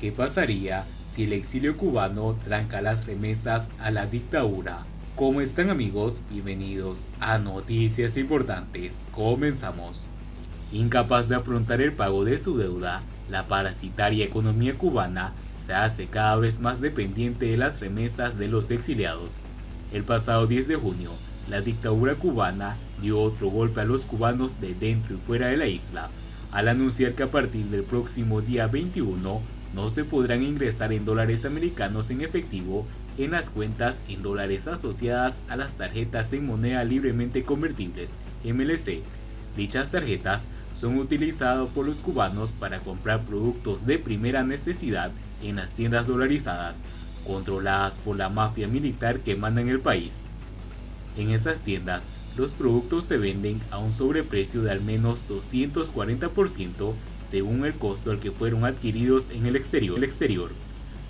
¿Qué pasaría si el exilio cubano tranca las remesas a la dictadura? ¿Cómo están, amigos? Bienvenidos a Noticias Importantes. Comenzamos. Incapaz de afrontar el pago de su deuda, la parasitaria economía cubana se hace cada vez más dependiente de las remesas de los exiliados. El pasado 10 de junio, la dictadura cubana dio otro golpe a los cubanos de dentro y fuera de la isla, al anunciar que a partir del próximo día 21 no se podrán ingresar en dólares americanos en efectivo en las cuentas en dólares asociadas a las tarjetas en moneda libremente convertibles, MLC. Dichas tarjetas son utilizadas por los cubanos para comprar productos de primera necesidad en las tiendas dolarizadas, controladas por la mafia militar que manda en el país. En esas tiendas, los productos se venden a un sobreprecio de al menos 240% según el costo al que fueron adquiridos en el exterior.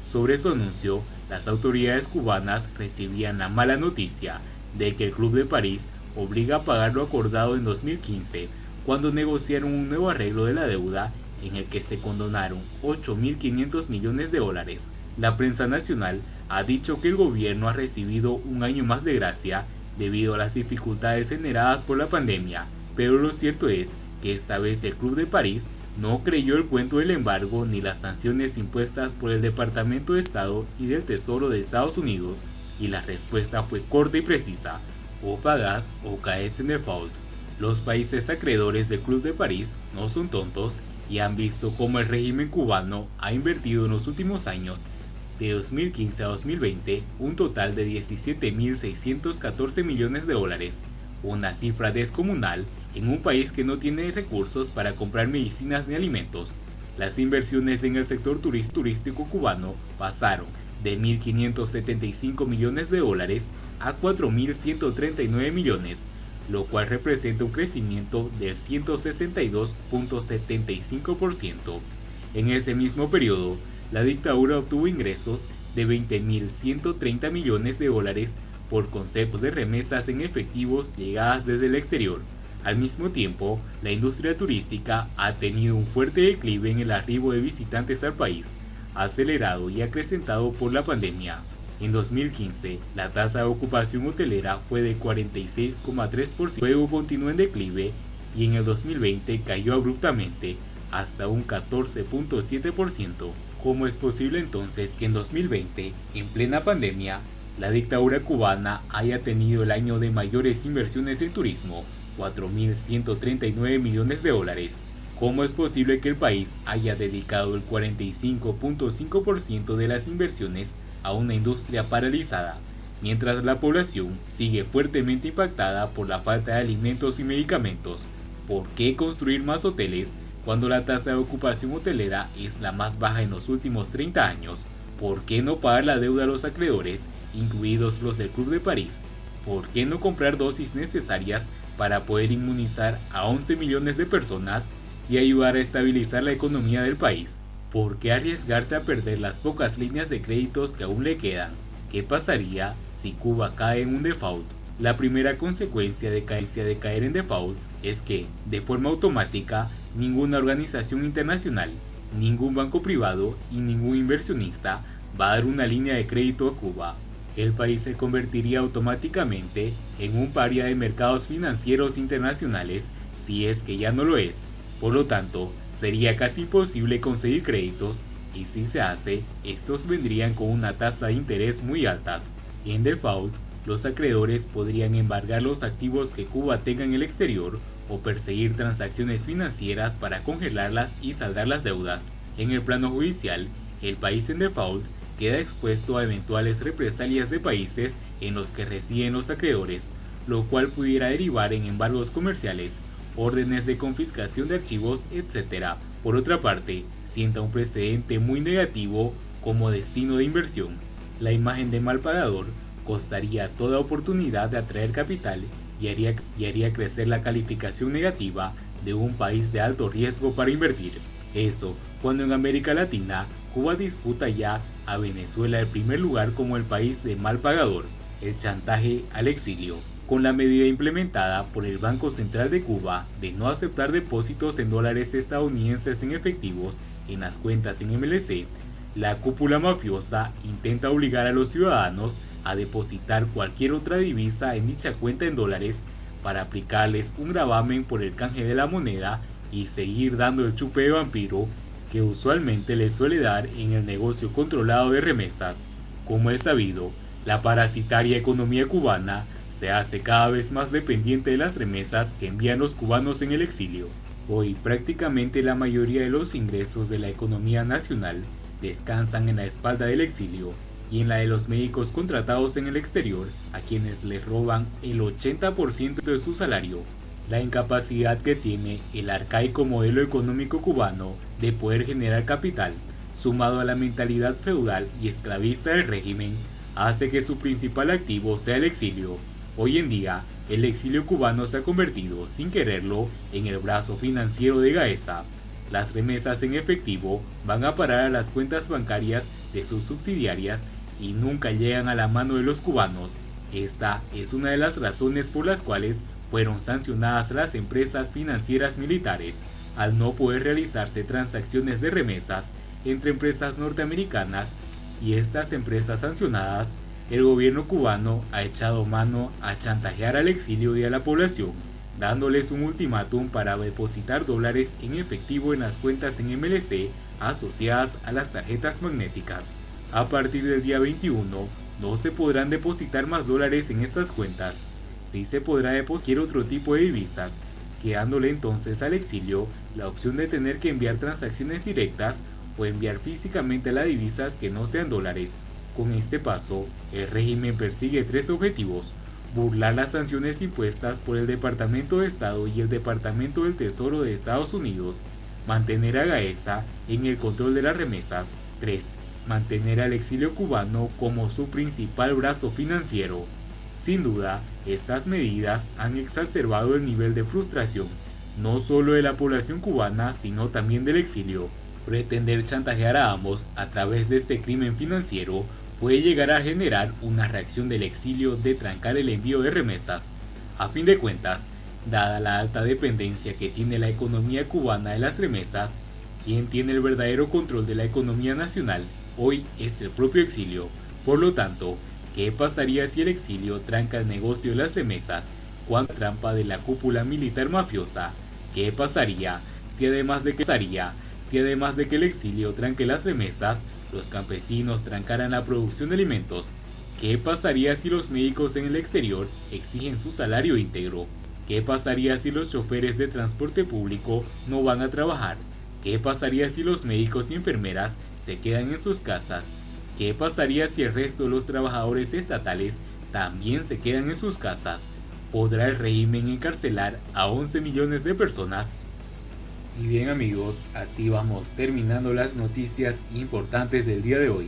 Sobre su anuncio, las autoridades cubanas recibían la mala noticia de que el Club de París obliga a pagar lo acordado en 2015, cuando negociaron un nuevo arreglo de la deuda en el que se condonaron 8.500 millones de dólares. La prensa nacional ha dicho que el gobierno ha recibido un año más de gracia debido a las dificultades generadas por la pandemia, pero lo cierto es que esta vez el Club de París no creyó el cuento del embargo ni las sanciones impuestas por el Departamento de Estado y del Tesoro de Estados Unidos, y la respuesta fue corta y precisa: o pagás o caes en default. Los países acreedores del Club de París no son tontos y han visto cómo el régimen cubano ha invertido en los últimos años, de 2015 a 2020, un total de 17.614 millones de dólares, una cifra descomunal en un país que no tiene recursos para comprar medicinas ni alimentos. Las inversiones en el sector turístico cubano pasaron de 1.575 millones de dólares a 4.139 millones, lo cual representa un crecimiento del 162.75%. En ese mismo periodo, la dictadura obtuvo ingresos de 20.130 millones de dólares por conceptos de remesas en efectivos llegadas desde el exterior. Al mismo tiempo, la industria turística ha tenido un fuerte declive en el arribo de visitantes al país, acelerado y acrecentado por la pandemia. En 2015, la tasa de ocupación hotelera fue de 46,3%, luego continuó en declive y en el 2020 cayó abruptamente hasta un 14.7%. ¿Cómo es posible entonces que en 2020, en plena pandemia, la dictadura cubana haya tenido el año de mayores inversiones en turismo, 4.139 millones de dólares? ¿Cómo es posible que el país haya dedicado el 45.5% de las inversiones a una industria paralizada, mientras la población sigue fuertemente impactada por la falta de alimentos y medicamentos? ¿Por qué construir más hoteles cuando la tasa de ocupación hotelera es la más baja en los últimos 30 años? ¿Por qué no pagar la deuda a los acreedores, incluidos los del Club de París? ¿Por qué no comprar dosis necesarias para poder inmunizar a 11 millones de personas y ayudar a estabilizar la economía del país? ¿Por qué arriesgarse a perder las pocas líneas de créditos que aún le quedan? ¿Qué pasaría si Cuba cae en un default? La primera consecuencia de caer en default es que, de forma automática, ninguna organización internacional, ningún banco privado y ningún inversionista va a dar una línea de crédito a Cuba. El país se convertiría automáticamente en un paria de mercados financieros internacionales, si es que ya no lo es. Por lo tanto, sería casi imposible conseguir créditos, y si se hace, estos vendrían con una tasa de interés muy altas. En default, los acreedores podrían embargar los activos que Cuba tenga en el exterior o perseguir transacciones financieras para congelarlas y saldar las deudas. En el plano judicial, el país en default queda expuesto a eventuales represalias de países en los que residen los acreedores, lo cual pudiera derivar en embargos comerciales, órdenes de confiscación de archivos, etc. Por otra parte, sienta un precedente muy negativo como destino de inversión. La imagen de mal pagador costaría toda oportunidad de atraer capital y haría crecer la calificación negativa de un país de alto riesgo para invertir. Eso, cuando en América Latina, Cuba disputa ya a Venezuela el primer lugar como el país de mal pagador. El chantaje al exilio. Con la medida implementada por el Banco Central de Cuba de no aceptar depósitos en dólares estadounidenses en efectivos en las cuentas en MLC, La cúpula mafiosa intenta obligar a los ciudadanos a depositar cualquier otra divisa en dicha cuenta en dólares para aplicarles un gravamen por el canje de la moneda y seguir dando el chupe de vampiro que usualmente les suele dar en el negocio controlado de remesas. Como es sabido, la parasitaria economía cubana se hace cada vez más dependiente de las remesas que envían los cubanos en el exilio. Hoy prácticamente la mayoría de los ingresos de la economía nacional descansan en la espalda del exilio y en la de los médicos contratados en el exterior, a quienes les roban el 80% de su salario. La incapacidad que tiene el arcaico modelo económico cubano de poder generar capital, sumado a la mentalidad feudal y esclavista del régimen, hace que su principal activo sea el exilio. Hoy en día, el exilio cubano se ha convertido, sin quererlo, en el brazo financiero de Gaesa. Las remesas en efectivo van a parar a las cuentas bancarias de sus subsidiarias y nunca llegan a la mano de los cubanos. Esta es una de las razones por las cuales fueron sancionadas las empresas financieras militares, al no poder realizarse transacciones de remesas entre empresas norteamericanas, y estas empresas sancionadas, el gobierno cubano ha echado mano a chantajear al exilio y a la población, dándoles un ultimátum para depositar dólares en efectivo en las cuentas en MLC asociadas a las tarjetas magnéticas. A partir del día 21, no se podrán depositar más dólares en estas cuentas. Sí se podrá depositar otro tipo de divisas, quedándole entonces al exilio la opción de tener que enviar transacciones directas o enviar físicamente las divisas que no sean dólares. Con este paso, el régimen persigue tres objetivos: burlar las sanciones impuestas por el Departamento de Estado y el Departamento del Tesoro de Estados Unidos, mantener a Gaesa en el control de las remesas. 3. Mantener al exilio cubano como su principal brazo financiero. Sin duda, estas medidas han exacerbado el nivel de frustración, no solo de la población cubana, sino también del exilio. Pretender chantajear a ambos a través de este crimen financiero puede llegar a generar una reacción del exilio de trancar el envío de remesas. A fin de cuentas, dada la alta dependencia que tiene la economía cubana de las remesas, quien tiene el verdadero control de la economía nacional hoy es el propio exilio. Por lo tanto, ¿qué pasaría si el exilio tranca el negocio de las remesas cuando trampa de la cúpula militar mafiosa? ¿Qué pasaría si además de que el exilio tranque las remesas, los campesinos trancaran la producción de alimentos? ¿Qué pasaría si los médicos en el exterior exigen su salario íntegro? ¿Qué pasaría si los choferes de transporte público no van a trabajar? ¿Qué pasaría si los médicos y enfermeras se quedan en sus casas? ¿Qué pasaría si el resto de los trabajadores estatales también se quedan en sus casas? ¿Podrá el régimen encarcelar a 11 millones de personas? Y bien amigos, así vamos terminando las noticias importantes del día de hoy.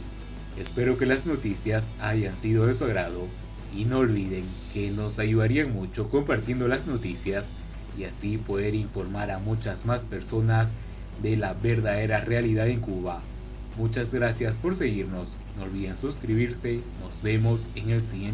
Espero que las noticias hayan sido de su agrado y no olviden que nos ayudarían mucho compartiendo las noticias y así poder informar a muchas más personas de la verdadera realidad en Cuba. Muchas gracias por seguirnos, no olviden suscribirse, nos vemos en el siguiente